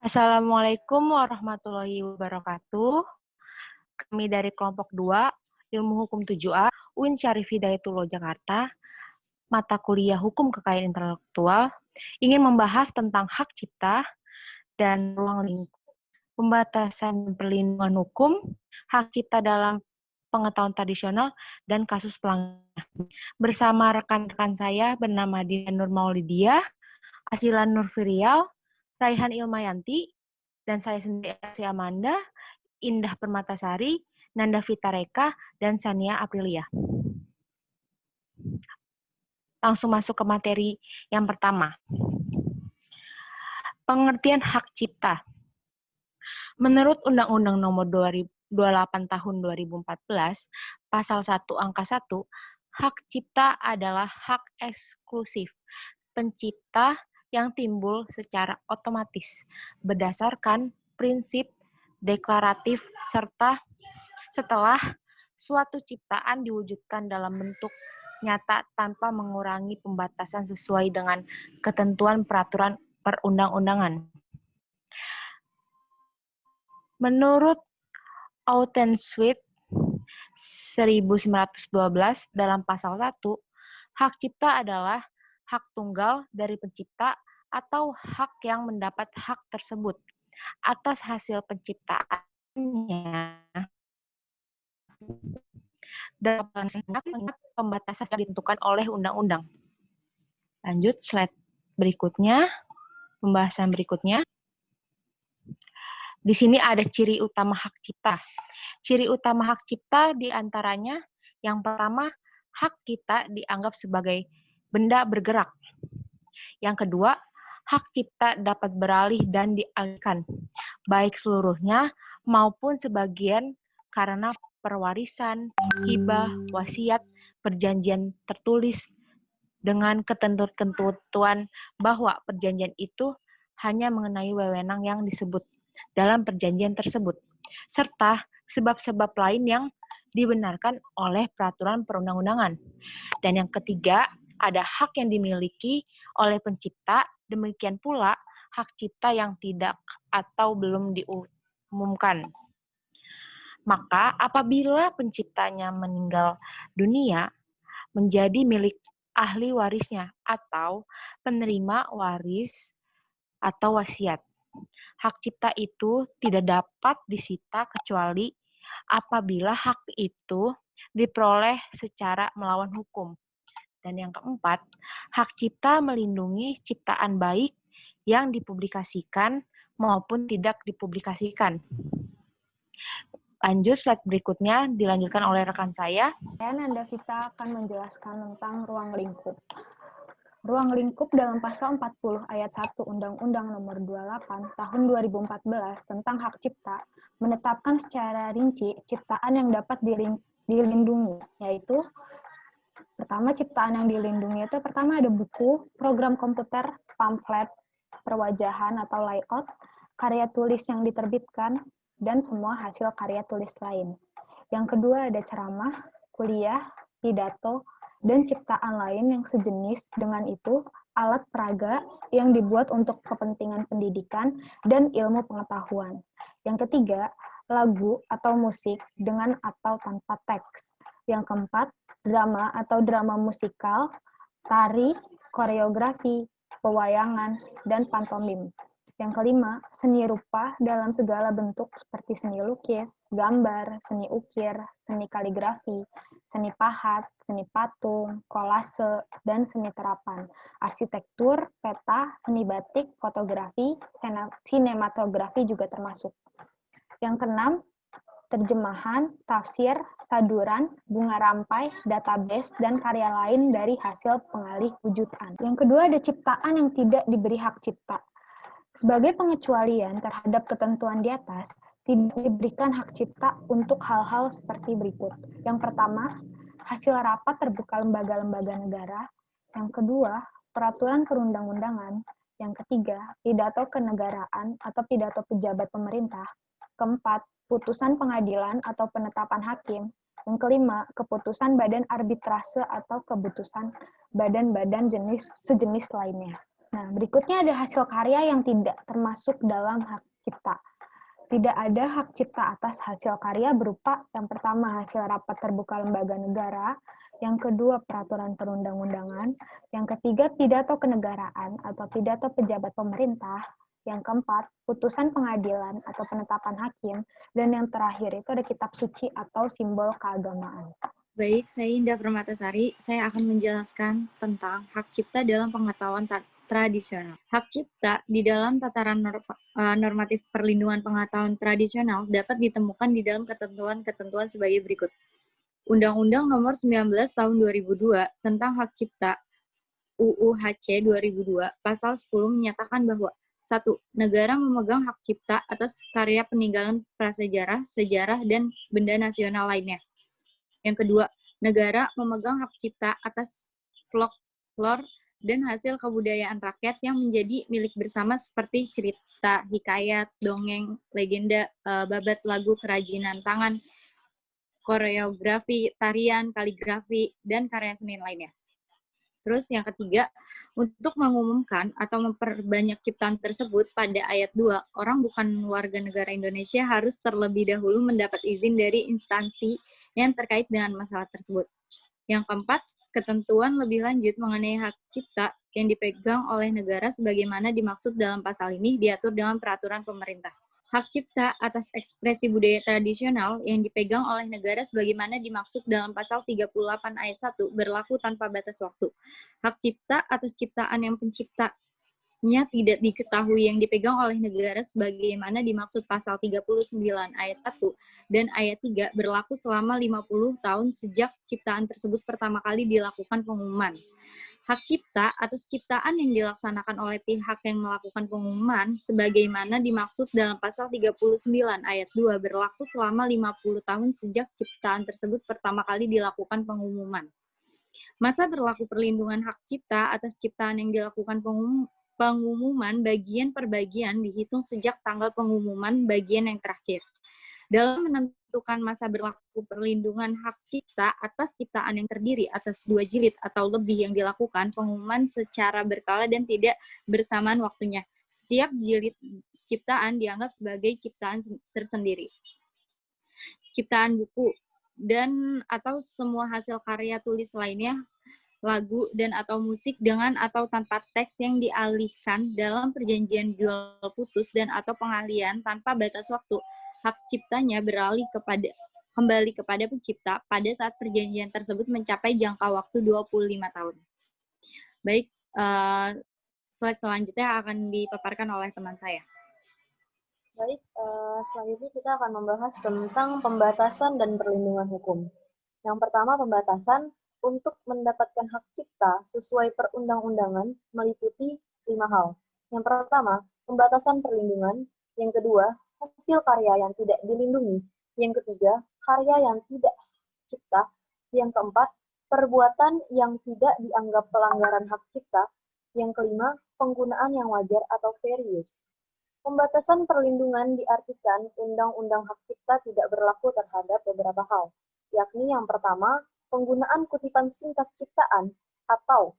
Assalamualaikum warahmatullahi wabarakatuh. Kami dari kelompok 2, Ilmu Hukum 7A, UIN Syarif Hidayatullah Jakarta, mata kuliah Hukum Kekayaan Intelektual, ingin membahas tentang hak cipta dan ruang lingkup, pembatasan dan perlindungan hukum, hak cipta dalam pengetahuan tradisional, dan kasus pelanggaran. Bersama rekan-rekan saya bernama Dina Nur Maulidiah, Asilan Nurfirial, Raihan Ilmayanti, dan saya sendiri Elsie Amanda, Indah Permatasari, Nanda Fitareka, dan Sania Aprilia. Langsung masuk ke materi yang pertama. Pengertian hak cipta. Menurut Undang-Undang Nomor 28 Tahun 2014, Pasal 1 Angka 1, hak cipta adalah hak eksklusif pencipta yang timbul secara otomatis berdasarkan prinsip deklaratif serta setelah suatu ciptaan diwujudkan dalam bentuk nyata tanpa mengurangi pembatasan sesuai dengan ketentuan peraturan perundang-undangan. Menurut Autensuit 1912 dalam pasal 1, hak cipta adalah hak tunggal dari pencipta atau hak yang mendapat hak tersebut atas hasil penciptaannya dan pembatasan yang ditentukan oleh undang-undang. Lanjut slide berikutnya, pembahasan berikutnya. Di sini ada ciri utama hak cipta. Ciri utama hak cipta diantaranya yang pertama, hak kita dianggap sebagai benda bergerak. Yang kedua, hak cipta dapat beralih dan dialihkan, baik seluruhnya maupun sebagian karena perwarisan, hibah, wasiat, perjanjian tertulis dengan ketentuan bahwa perjanjian itu hanya mengenai wewenang yang disebut dalam perjanjian tersebut, serta sebab-sebab lain yang dibenarkan oleh peraturan perundang-undangan. Dan yang ketiga, ada hak yang dimiliki oleh pencipta, demikian pula hak cipta yang tidak atau belum diumumkan. Maka apabila penciptanya meninggal dunia, menjadi milik ahli warisnya atau penerima waris atau wasiat. Hak cipta itu tidak dapat disita kecuali apabila hak itu diperoleh secara melawan hukum. Dan yang keempat, hak cipta melindungi ciptaan baik yang dipublikasikan maupun tidak dipublikasikan. Lanjut slide berikutnya dilanjutkan oleh rekan saya. Nanda Vita akan menjelaskan tentang ruang lingkup. Ruang lingkup dalam pasal 40 ayat 1 Undang-Undang Nomor 28 Tahun 2014 tentang hak cipta menetapkan secara rinci ciptaan yang dapat dilindungi, yaitu pertama ciptaan yang dilindungi itu pertama ada buku, program komputer, pamflet, perwajahan atau layout, karya tulis yang diterbitkan, dan semua hasil karya tulis lain. Yang kedua ada ceramah, kuliah, pidato, dan ciptaan lain yang sejenis dengan itu, alat peraga yang dibuat untuk kepentingan pendidikan dan ilmu pengetahuan. Yang ketiga, lagu atau musik dengan atau tanpa teks. Yang keempat, drama atau drama musikal, tari, koreografi, pewayangan, dan pantomim. Yang kelima, seni rupa dalam segala bentuk seperti seni lukis, gambar, seni ukir, seni kaligrafi, seni pahat, seni patung, kolase, dan seni terapan, arsitektur, peta, seni batik, fotografi, sinematografi juga termasuk. Yang keenam, terjemahan, tafsir, saduran, bunga rampai, database, dan karya lain dari hasil pengalih wujudan. Yang kedua ada ciptaan yang tidak diberi hak cipta. Sebagai pengecualian terhadap ketentuan di atas, tidak diberikan hak cipta untuk hal-hal seperti berikut. Yang pertama, hasil rapat terbuka lembaga-lembaga negara. Yang kedua, peraturan perundang-undangan. Yang ketiga, pidato kenegaraan atau pidato pejabat pemerintah. Keempat, putusan pengadilan atau penetapan hakim. Yang kelima, keputusan badan arbitrase atau keputusan badan-badan sejenis lainnya. Nah, berikutnya ada hasil karya yang tidak termasuk dalam hak cipta. Tidak ada hak cipta atas hasil karya berupa yang pertama hasil rapat terbuka lembaga negara, yang kedua peraturan perundang-undangan, yang ketiga pidato kenegaraan atau pidato pejabat pemerintah, yang keempat putusan pengadilan atau penetapan hakim, dan yang terakhir itu ada kitab suci atau simbol keagamaan. Baik, saya Indah Permatasari. Saya akan menjelaskan tentang hak cipta dalam pengetahuan tradisional. Hak cipta di dalam tataran normatif perlindungan pengetahuan tradisional dapat ditemukan di dalam ketentuan-ketentuan sebagai berikut. Undang-Undang Nomor 19 Tahun 2002 tentang Hak Cipta UU HC 2002 Pasal 10 menyatakan bahwa 1. Negara memegang hak cipta atas karya peninggalan prasejarah, sejarah, dan benda nasional lainnya. Yang kedua, negara memegang hak cipta atas folklore dan hasil kebudayaan rakyat yang menjadi milik bersama seperti cerita, hikayat, dongeng, legenda, babat, lagu, kerajinan tangan, koreografi, tarian, kaligrafi, dan karya seni lainnya. Terus yang ketiga, untuk mengumumkan atau memperbanyak ciptaan tersebut pada ayat 2, orang bukan warga negara Indonesia harus terlebih dahulu mendapat izin dari instansi yang terkait dengan masalah tersebut. Yang keempat, ketentuan lebih lanjut mengenai hak cipta yang dipegang oleh negara sebagaimana dimaksud dalam pasal ini diatur dalam peraturan pemerintah. Hak cipta atas ekspresi budaya tradisional yang dipegang oleh negara sebagaimana dimaksud dalam pasal 38 ayat 1 berlaku tanpa batas waktu. Hak cipta atas ciptaan yang penciptanya tidak diketahui yang dipegang oleh negara sebagaimana dimaksud pasal 39 ayat 1 dan ayat 3 berlaku selama 50 tahun sejak ciptaan tersebut pertama kali dilakukan pengumuman. Hak cipta atas ciptaan yang dilaksanakan oleh pihak yang melakukan pengumuman sebagaimana dimaksud dalam pasal 39 ayat 2 berlaku selama 50 tahun sejak ciptaan tersebut pertama kali dilakukan pengumuman. Masa berlaku perlindungan hak cipta atas ciptaan yang dilakukan pengumuman bagian per bagian dihitung sejak tanggal pengumuman bagian yang terakhir. Dalam menentukan masa berlaku perlindungan hak cipta atas ciptaan yang terdiri atas 2 jilid atau lebih yang dilakukan pengumuman secara berkala dan tidak bersamaan waktunya. Setiap jilid ciptaan dianggap sebagai ciptaan tersendiri. Ciptaan buku dan atau semua hasil karya tulis lainnya, lagu dan atau musik dengan atau tanpa teks yang dialihkan dalam perjanjian jual putus dan atau pengalihan tanpa batas waktu, hak ciptanya kembali kepada pencipta pada saat perjanjian tersebut mencapai jangka waktu 25 tahun. Baik, slide selanjutnya akan dipaparkan oleh teman saya. Baik, selanjutnya kita akan membahas tentang pembatasan dan perlindungan hukum. Yang pertama, pembatasan untuk mendapatkan hak cipta sesuai perundang-undangan meliputi 5 hal. Yang pertama, pembatasan perlindungan. Yang kedua, hasil karya yang tidak dilindungi. Yang ketiga, karya yang tidak cipta. Yang keempat, perbuatan yang tidak dianggap pelanggaran hak cipta. Yang kelima, penggunaan yang wajar atau fair use. Pembatasan perlindungan diartikan Undang-Undang Hak Cipta tidak berlaku terhadap beberapa hal, yakni yang pertama, penggunaan kutipan singkat ciptaan atau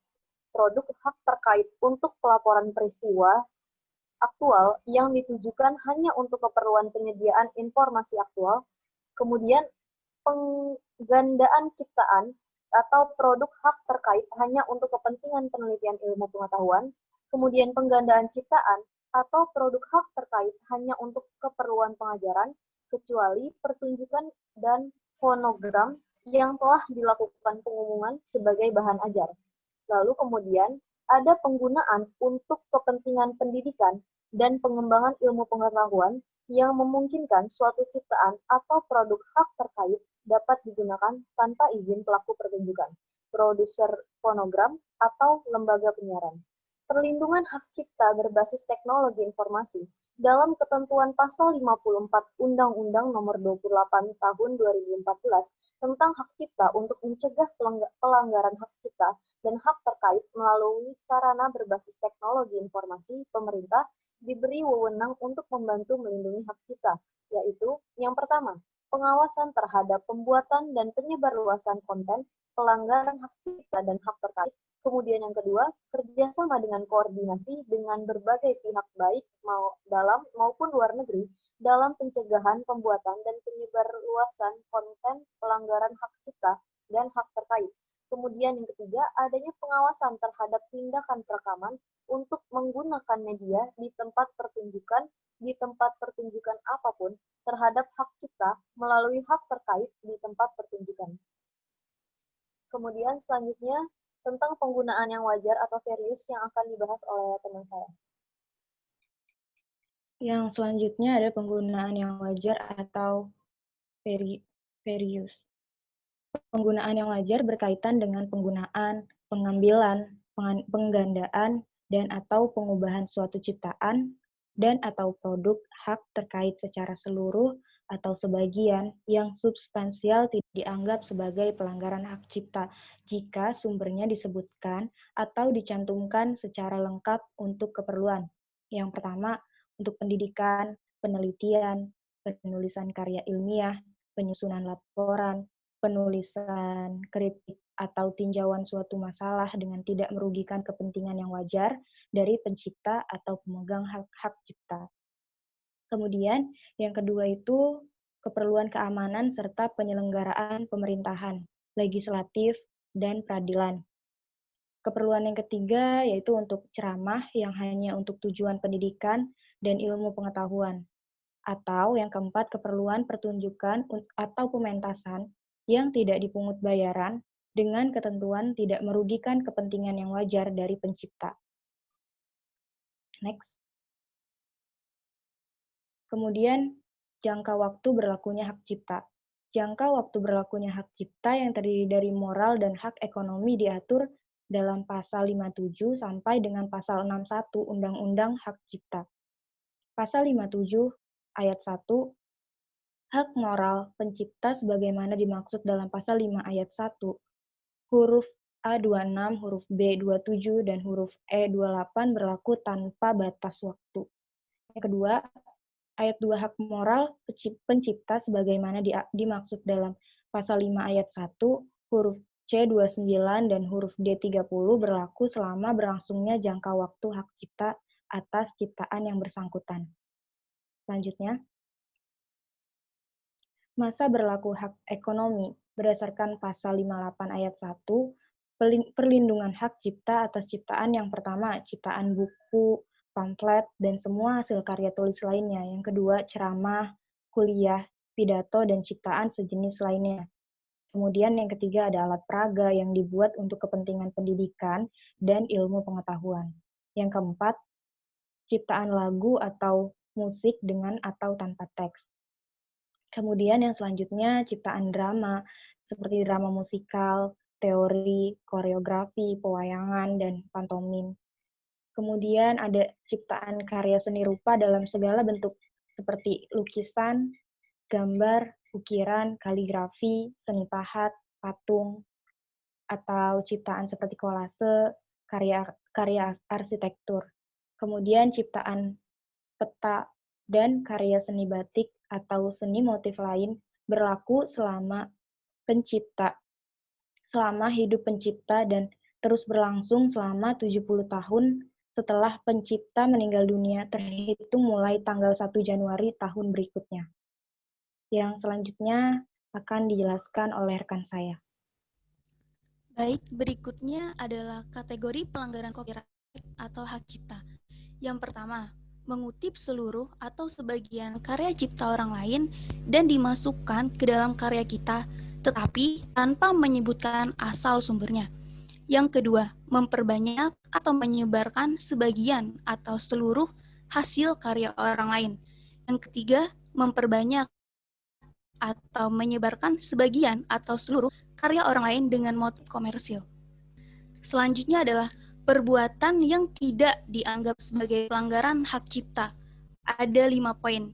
produk hak terkait untuk pelaporan peristiwa aktual yang ditujukan hanya untuk keperluan penyediaan informasi aktual, kemudian penggandaan ciptaan atau produk hak terkait hanya untuk kepentingan penelitian ilmu pengetahuan, kemudian penggandaan ciptaan atau produk hak terkait hanya untuk keperluan pengajaran, kecuali pertunjukan dan fonogram yang telah dilakukan pengumuman sebagai bahan ajar. Lalu kemudian ada penggunaan untuk kepentingan pendidikan dan pengembangan ilmu pengetahuan yang memungkinkan suatu ciptaan atau produk hak terkait dapat digunakan tanpa izin pelaku pertunjukan, produser fonogram, atau lembaga penyiaran. Perlindungan hak cipta berbasis teknologi informasi dalam ketentuan pasal 54 Undang-Undang Nomor 28 Tahun 2014 tentang hak cipta untuk mencegah pelanggaran hak cipta dan hak terkait melalui sarana berbasis teknologi informasi, pemerintah diberi wewenang untuk membantu melindungi hak cipta, yaitu yang pertama, pengawasan terhadap pembuatan dan penyebarluasan konten, pelanggaran hak cipta dan hak terkait. Kemudian yang kedua, kerjasama dengan koordinasi dengan berbagai pihak baik dalam maupun luar negeri dalam pencegahan, pembuatan, dan penyebarluasan konten pelanggaran hak cipta dan hak terkait. Kemudian yang ketiga, adanya pengawasan terhadap tindakan perekaman untuk menggunakan media di tempat pertunjukan apapun terhadap hak cipta melalui hak terkait di tempat pertunjukan. Kemudian selanjutnya tentang penggunaan yang wajar atau fair use yang akan dibahas oleh teman saya. Yang selanjutnya ada penggunaan yang wajar atau fair use. Penggunaan yang wajar berkaitan dengan penggunaan, pengambilan, penggandaan, dan atau pengubahan suatu ciptaan dan atau produk hak terkait secara seluruh atau sebagian yang substansial tidak dianggap sebagai pelanggaran hak cipta jika sumbernya disebutkan atau dicantumkan secara lengkap untuk keperluan. Yang pertama, untuk pendidikan, penelitian, penulisan karya ilmiah, penyusunan laporan, penulisan kritik atau tinjauan suatu masalah dengan tidak merugikan kepentingan yang wajar dari pencipta atau pemegang hak cipta. Kemudian, yang kedua itu keperluan keamanan serta penyelenggaraan pemerintahan, legislatif, dan peradilan. Keperluan yang ketiga yaitu untuk ceramah yang hanya untuk tujuan pendidikan dan ilmu pengetahuan. Atau yang keempat, keperluan pertunjukan atau pementasan yang tidak dipungut bayaran dengan ketentuan tidak merugikan kepentingan yang wajar dari pencipta. Next. Kemudian, jangka waktu berlakunya hak cipta. Jangka waktu berlakunya hak cipta yang terdiri dari moral dan hak ekonomi diatur dalam pasal 57 sampai dengan pasal 61 Undang-Undang Hak Cipta. Pasal 57 ayat 1, hak moral pencipta sebagaimana dimaksud dalam pasal 5 ayat 1, huruf A 26, huruf B 27, dan huruf E 28 berlaku tanpa batas waktu. Yang kedua, ayat 2 hak moral pencipta sebagaimana dimaksud dalam pasal 5 ayat 1, huruf C 29 dan huruf D 30 berlaku selama berlangsungnya jangka waktu hak cipta atas ciptaan yang bersangkutan. Selanjutnya, masa berlaku hak ekonomi berdasarkan pasal 58 ayat 1, perlindungan hak cipta atas ciptaan yang pertama, ciptaan buku, pamflet, dan semua hasil karya tulis lainnya. Yang kedua, ceramah, kuliah, pidato, dan ciptaan sejenis lainnya. Kemudian yang ketiga ada alat peraga yang dibuat untuk kepentingan pendidikan dan ilmu pengetahuan. Yang keempat, ciptaan lagu atau musik dengan atau tanpa teks. Kemudian yang selanjutnya ciptaan drama, seperti drama musikal, teori, koreografi, pewayangan, dan pantomim. Kemudian ada ciptaan karya seni rupa dalam segala bentuk, seperti lukisan, gambar, ukiran, kaligrafi, seni pahat, patung, atau ciptaan seperti kolase, karya arsitektur. Kemudian ciptaan peta dan karya seni batik atau seni motif lain berlaku selama hidup pencipta dan terus berlangsung selama 70 tahun setelah pencipta meninggal dunia terhitung mulai tanggal 1 Januari tahun berikutnya. Yang selanjutnya akan dijelaskan oleh rekan saya. Baik, berikutnya adalah kategori pelanggaran copyright atau hak cipta. Yang pertama, mengutip seluruh atau sebagian karya cipta orang lain dan dimasukkan ke dalam karya kita, tetapi tanpa menyebutkan asal sumbernya. Yang kedua, memperbanyak atau menyebarkan sebagian atau seluruh hasil karya orang lain. Yang ketiga, memperbanyak atau menyebarkan sebagian atau seluruh karya orang lain dengan motif komersil. Selanjutnya adalah perbuatan yang tidak dianggap sebagai pelanggaran hak cipta. Ada 5 poin,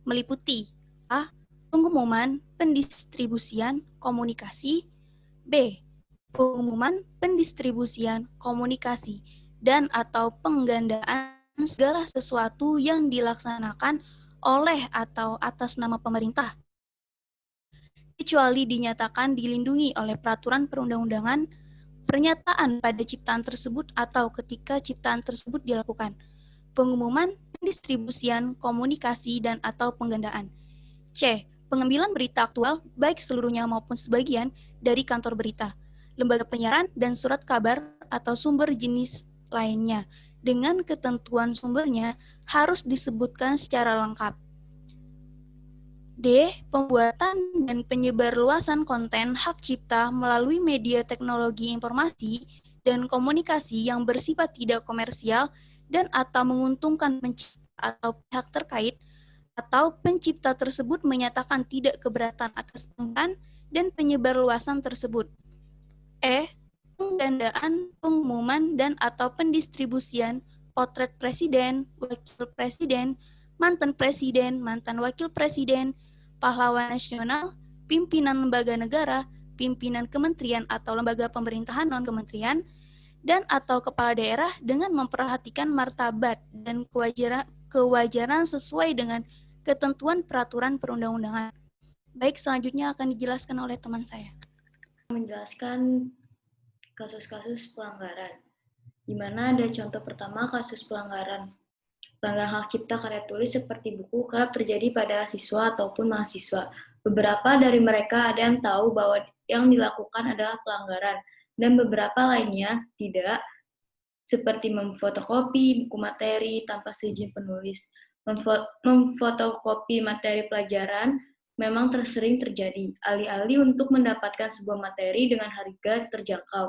meliputi A. Pengumuman, pendistribusian, komunikasi. B. Pengumuman, pendistribusian, komunikasi, dan atau penggandaan segala sesuatu yang dilaksanakan oleh atau atas nama pemerintah, kecuali dinyatakan dilindungi oleh peraturan perundang-undangan, pernyataan pada ciptaan tersebut atau ketika ciptaan tersebut dilakukan, pengumuman, pendistribusian, komunikasi, dan atau penggandaan. C. Pengambilan berita aktual, baik seluruhnya maupun sebagian, dari kantor berita, lembaga penyiaran, dan surat kabar atau sumber jenis lainnya, dengan ketentuan sumbernya harus disebutkan secara lengkap. D. Pembuatan dan penyebarluasan konten hak cipta melalui media teknologi informasi dan komunikasi yang bersifat tidak komersial dan atau menguntungkan pencipta atau pihak terkait, atau pencipta tersebut menyatakan tidak keberatan atas penggunaan dan penyebarluasan tersebut. E. Penggandaan, pengumuman, dan atau pendistribusian potret presiden, wakil presiden, mantan wakil presiden, pahlawan nasional, pimpinan lembaga negara, pimpinan kementerian atau lembaga pemerintahan non-kementerian, dan atau kepala daerah dengan memperhatikan martabat dan kewajaran sesuai dengan ketentuan peraturan perundang-undangan. Baik, selanjutnya akan dijelaskan oleh teman saya. Menjelaskan kasus-kasus pelanggaran, di mana ada contoh pertama kasus pelanggaran hak cipta karya tulis seperti buku kerap terjadi pada siswa ataupun mahasiswa. Beberapa dari mereka ada yang tahu bahwa yang dilakukan adalah pelanggaran, dan beberapa lainnya tidak, seperti memfotokopi buku materi tanpa seizin penulis. Memfotokopi materi pelajaran memang sering terjadi, alih-alih untuk mendapatkan sebuah materi dengan harga terjangkau.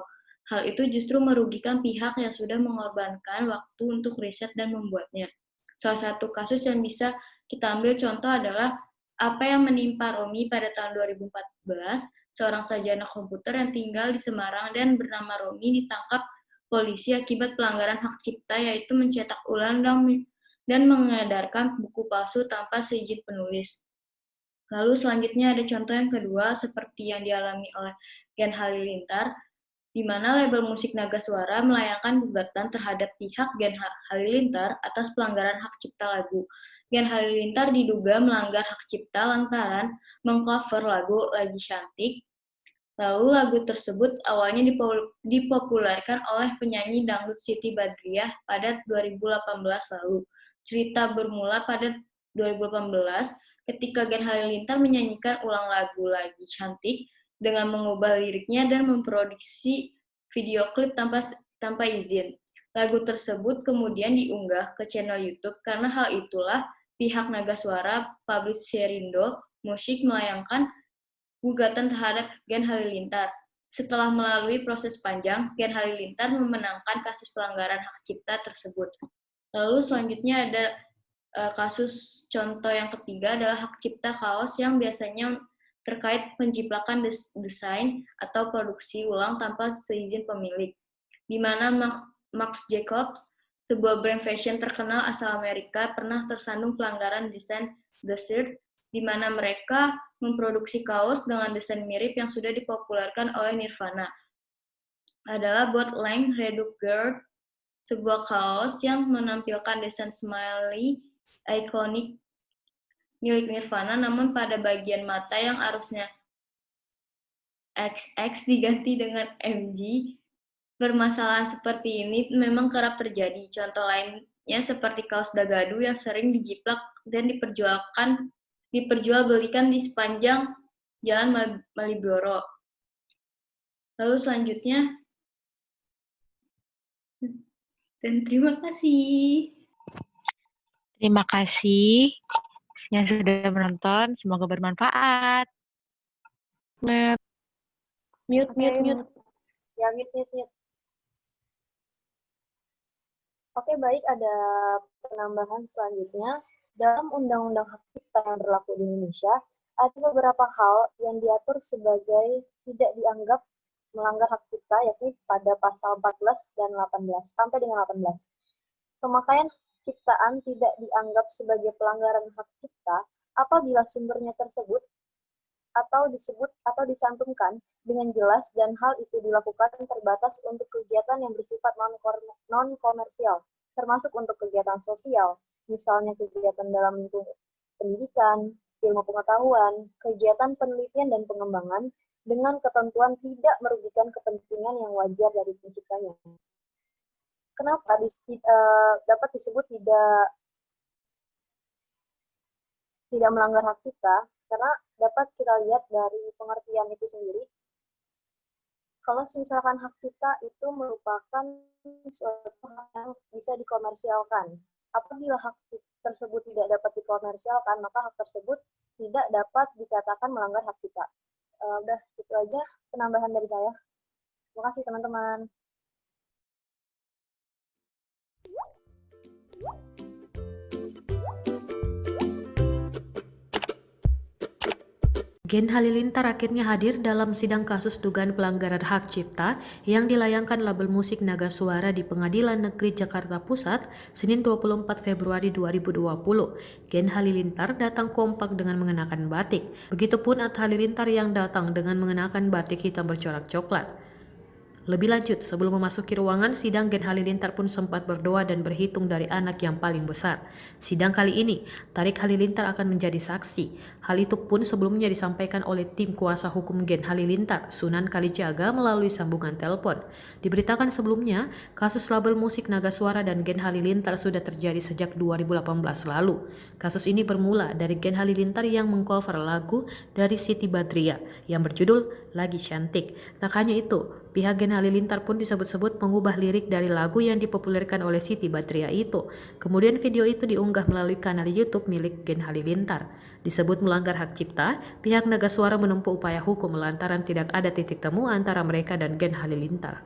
Hal itu justru merugikan pihak yang sudah mengorbankan waktu untuk riset dan membuatnya. Salah satu kasus yang bisa kita ambil contoh adalah apa yang menimpa Romi pada tahun 2014, seorang sarjana komputer yang tinggal di Semarang dan bernama Romi ditangkap polisi akibat pelanggaran hak cipta, yaitu mencetak ulang dan mengedarkan buku palsu tanpa seizin penulis. Lalu selanjutnya ada contoh yang kedua seperti yang dialami oleh Gen Halilintar, di mana label musik Naga Suara melayangkan gugatan terhadap pihak Gen Halilintar atas pelanggaran hak cipta lagu. Gen Halilintar diduga melanggar hak cipta lantaran mengcover lagu Lagi Cantik. Lalu lagu tersebut awalnya dipopulerkan oleh penyanyi dangdut Siti Badriah pada 2018 lalu. Cerita bermula pada 2018 ketika Gen Halilintar menyanyikan ulang lagu Lagi Cantik dengan mengubah liriknya dan memproduksi video klip tanpa izin. Lagu tersebut kemudian diunggah ke channel YouTube. Karena hal itulah pihak Naga Suara Publisherindo Musik melayangkan gugatan terhadap Gen Halilintar. Setelah melalui proses panjang, Gen Halilintar memenangkan kasus pelanggaran hak cipta tersebut. Lalu selanjutnya ada kasus contoh yang ketiga adalah hak cipta kaos yang biasanya terkait penjiplakan desain atau produksi ulang tanpa seizin pemilik, di mana Marc Jacobs, sebuah brand fashion terkenal asal Amerika, pernah tersandung pelanggaran desain The Shirt, di mana mereka memproduksi kaos dengan desain mirip yang sudah dipopulerkan oleh Nirvana. Adalah Boat Length Reduced Girl, sebuah kaos yang menampilkan desain smiley ikonik milik Nirvana, namun pada bagian mata yang harusnya XX diganti dengan MG. Permasalahan seperti ini memang kerap terjadi. Contoh lainnya seperti kaos Dagadu yang sering dijiplak dan diperjualbelikan di sepanjang Jalan Malioboro. Lalu selanjutnya, dan terima kasih. Terima kasih yang sudah menonton. Semoga bermanfaat. Mute. Ya, mute. Oke, baik, ada penambahan selanjutnya. Dalam Undang-Undang Hak Cipta yang berlaku di Indonesia, ada beberapa hal yang diatur sebagai tidak dianggap melanggar hak cipta, yakni pada pasal 14 dan 18, sampai dengan 18. Pemakaian ciptaan tidak dianggap sebagai pelanggaran hak cipta apabila sumbernya tersebut atau disebut atau dicantumkan dengan jelas dan hal itu dilakukan terbatas untuk kegiatan yang bersifat non-komersial, termasuk untuk kegiatan sosial, misalnya kegiatan dalam lingkungan pendidikan, ilmu pengetahuan, kegiatan penelitian dan pengembangan dengan ketentuan tidak merugikan kepentingan yang wajar dari penciptanya. Kenapa dapat disebut tidak melanggar hak cipta? Karena dapat kita lihat dari pengertian itu sendiri, kalau misalkan hak cipta itu merupakan suatu hak yang bisa dikomersialkan. Apabila hak tersebut tidak dapat dikomersialkan, maka hak tersebut tidak dapat dikatakan melanggar hak cipta. Udah, itu aja penambahan dari saya. Terima kasih teman-teman. Gen Halilintar akhirnya hadir dalam sidang kasus dugaan pelanggaran hak cipta yang dilayangkan label musik Naga Suara di Pengadilan Negeri Jakarta Pusat, Senin 24 Februari 2020. Gen Halilintar datang kompak dengan mengenakan batik. Begitupun Atta Halilintar yang datang dengan mengenakan batik hitam bercorak coklat. Lebih lanjut, sebelum memasuki ruangan sidang, Gen Halilintar pun sempat berdoa dan berhitung dari anak yang paling besar. Sidang kali ini, Tarik Halilintar akan menjadi saksi. Hal itu pun sebelumnya disampaikan oleh tim kuasa hukum Gen Halilintar, Sunan Kalijaga, melalui sambungan telepon. Diberitakan sebelumnya, kasus label musik Naga Suara dan Gen Halilintar sudah terjadi sejak 2018 lalu. Kasus ini bermula dari Gen Halilintar yang mengcover lagu dari Siti Badriah yang berjudul Lagi Cantik. Tak hanya itu, pihak Gen Halilintar pun disebut-sebut mengubah lirik dari lagu yang dipopulerkan oleh Siti Badriah itu. Kemudian video itu diunggah melalui kanal YouTube milik Gen Halilintar. Disebut melanggar hak cipta, pihak Naga Suara menempuh upaya hukum lantaran tidak ada titik temu antara mereka dan Gen Halilintar.